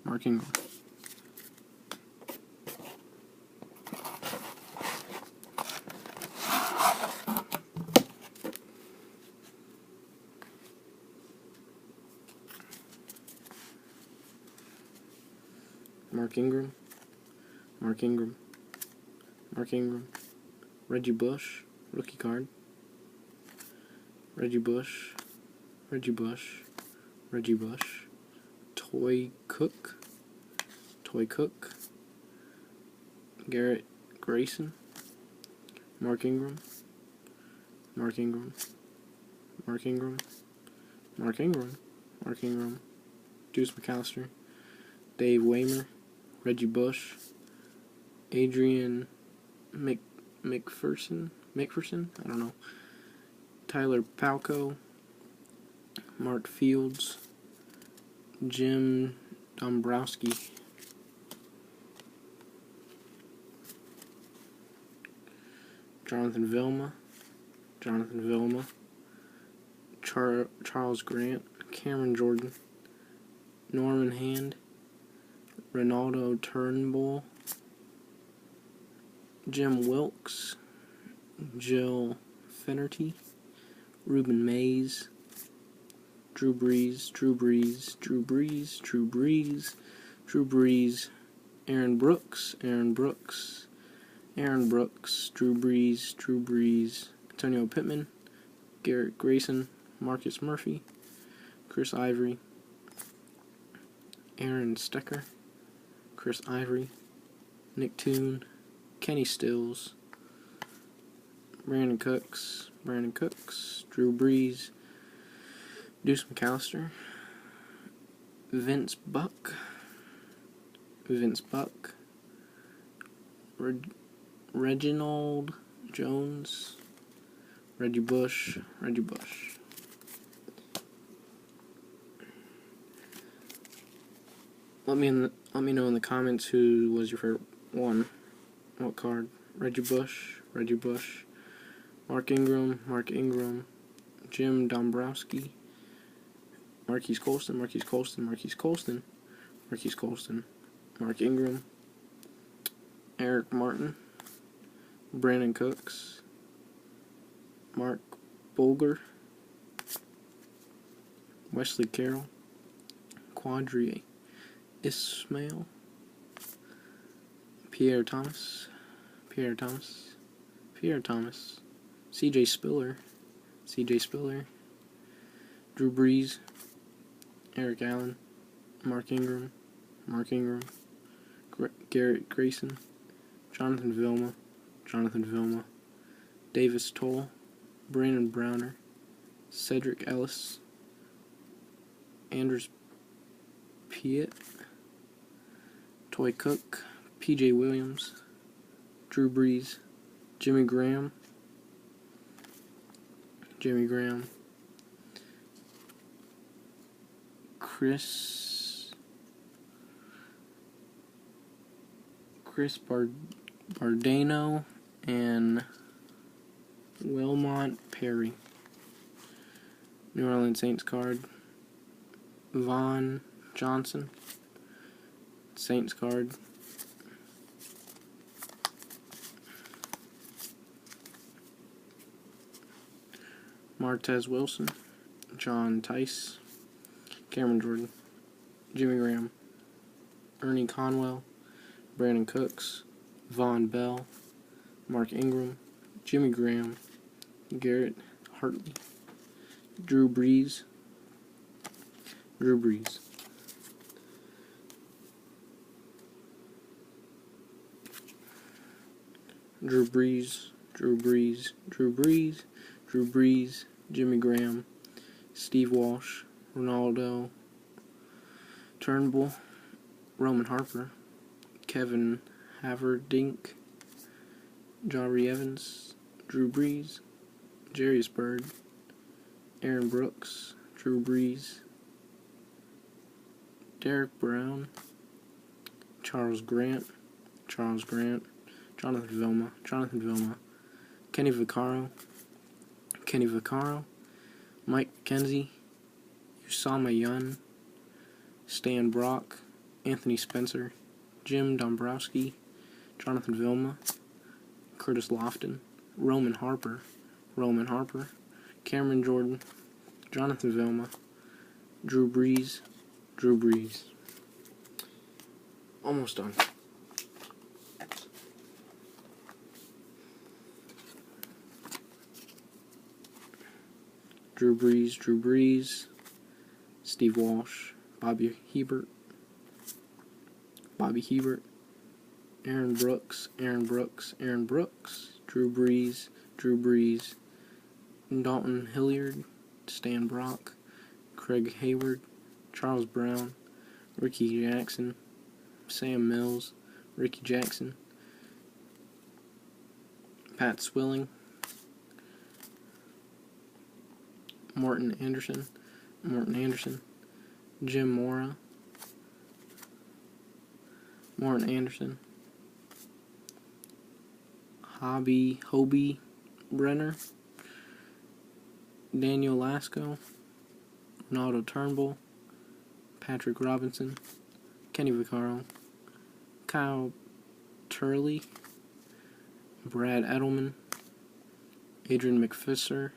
Mark Ingram. Mark Ingram. Mark Ingram. Mark Ingram. Reggie Bush, rookie card. Reggie Bush. Reggie Bush. Reggie Bush. Toy Cook. Toy Cook. Garrett Grayson. Mark Ingram. Mark Ingram. Mark Ingram. Mark Ingram. Mark Ingram. Deuce McAllister. Dave Waymer. Reggie Bush. Adrian McPherson? I don't know. Tyler Palco. Mark Fields. Jim Dombrowski. Jonathan Vilma. Charles Grant. Cameron Jordan. Norman Hand. Ronaldo Turnbull. Jim Wilkes. Jill Finnerty. Ruben Mays. Drew Brees. Aaron Brooks. Drew Brees. Antonio Pittman. Garrett Grayson. Marcus Murphy. Chris Ivory. Aaron Stecker. Chris Ivory. Nick Toon. Kenny Stills. Brandon Cooks. Drew Brees. Deuce McAllister. Vince Buck. Reginald Jones. Reggie Bush. Let me know in the comments who was your favorite one. What card? Reggie Bush. Mark Ingram. Jim Dombrowski. Marquise Colston. Mark Ingram. Eric Martin. Brandon Cooks. Mark Bolger. Wesley Carroll. Quadri Ismail. Pierre Thomas. CJ Spiller. Drew Brees. Eric Allen. Mark Ingram. Garrett Grayson. Jonathan Vilma. Davis Toll. Brandon Browner. Cedric Ellis. Andrews Piet. Toy Cook. PJ Williams. Drew Brees. Jimmy Graham. Chris Bardano and Wilmont Perry. New Orleans Saints card. Vaughn Johnson. Saints card. Martez Wilson. John Tice. Cameron Jordan. Jimmy Graham. Ernie Conwell. Brandon Cooks. Von Bell. Mark Ingram. Jimmy Graham. Garrett Hartley. Drew Brees. Drew Brees. Jimmy Graham. Steve Walsh. Ronaldo Turnbull. Roman Harper. Kevin Haverdink. Jari Evans. Drew Brees. Jarius Byrd. Aaron Brooks. Drew Brees. Derek Brown. Charles Grant. Jonathan Vilma. Kenny Vaccaro. Mike McKenzie. Usama Yun. Stan Brock. Anthony Spencer, Jim Dombrowski, Jonathan Vilma, Curtis Lofton, Roman Harper, Cameron Jordan, Jonathan Vilma, Drew Brees. Almost done. Drew Brees, Steve Walsh, Bobby Hebert, Aaron Brooks, Drew Brees, Dalton Hilliard, Stan Brock, Craig Hayward, Charles Brown, Ricky Jackson, Sam Mills, Ricky Jackson, Pat Swilling, Morton Anderson, Jim Mora, Morton Anderson, Hobie Brenner, Daniel Lasco, Ronaldo Turnbull, Patrick Robinson, Kenny Vaccaro, Kyle Turley, Brad Edelman, Adrian McPherson,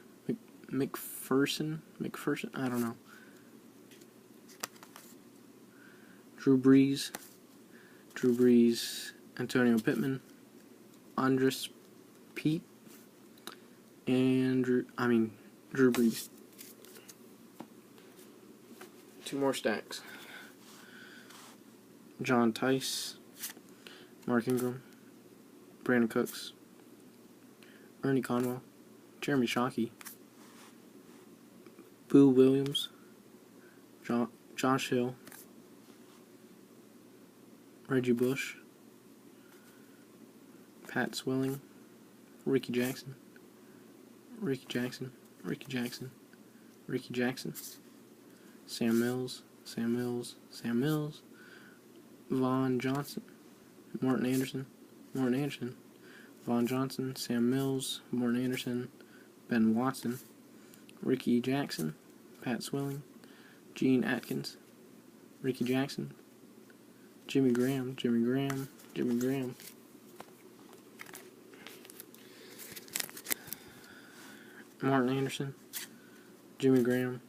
I don't know. Drew Brees, Antonio Pittman, Andres Pete, and Drew Brees. 2 more stacks. John Tice, Mark Ingram, Brandon Cooks, Ernie Conwell, Jeremy Shockey, Boo Williams, Josh Hill, Reggie Bush, Pat Swilling, Ricky Jackson, Sam Mills, Vaughn Johnson, Morton Anderson, Vaughn Johnson, Sam Mills, Morton Anderson, Ben Watson, Ricky Jackson, Pat Swilling, Gene Atkins, Ricky Jackson, Jimmy Graham, Morton Anderson, Jimmy Graham,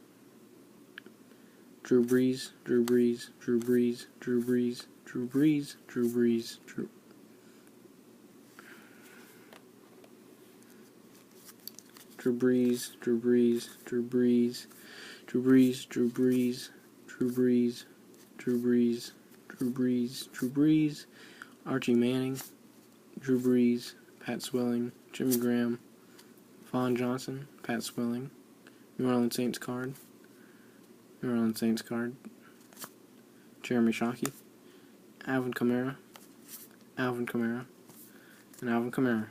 Drew Brees, Archie Manning, Drew Brees, Pat Swilling, Jimmy Graham, Vaughn Johnson, Pat Swilling, New Orleans Saints card, Jeremy Shockey, Alvin Kamara, and Alvin Kamara.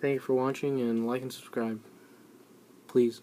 Thank you for watching, and like and subscribe, please.